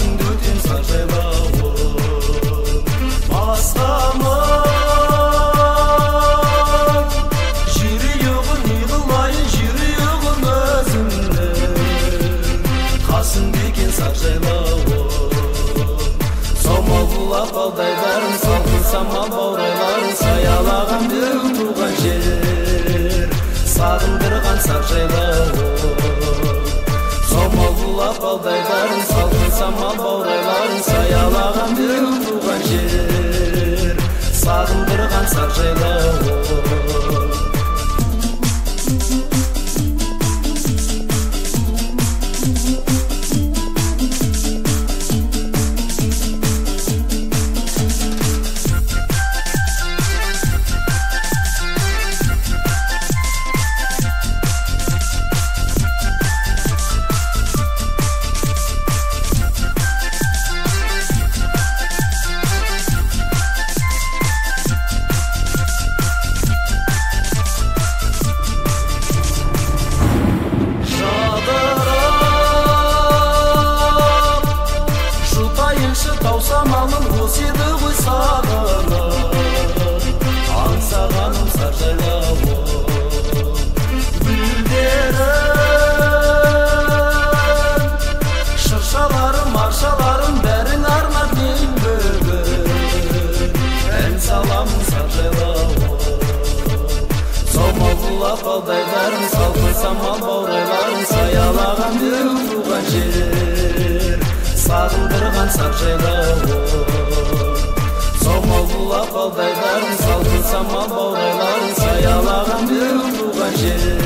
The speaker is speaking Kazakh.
басыңды өтем сар жайлауым басқамын жүрегім йығылайын жүрегім өзімнің қасымда екен сар жайлауым саумалдылап балдайларым салқын самал баурайларым саялаған дөң туған жер сағындырған сар жайлауым саумалдылап балдайларым салқын самал баурайларым саялаған дөң туған жер сағындырған сар жайлауым таусамалым осы еді ғой сағынып аңсағаным сар жайлауым гүлдерім шыршаларым аршаларым бәрін арнап мен бүгін ән саламын сар жайлауым саумалдылап балдайларым салқын самал баурайларым саялаған дөң туған жер сағындырған сар жайлауым саумалдылап балдайларым салқын самал баурайларым саялаған дөң туған жер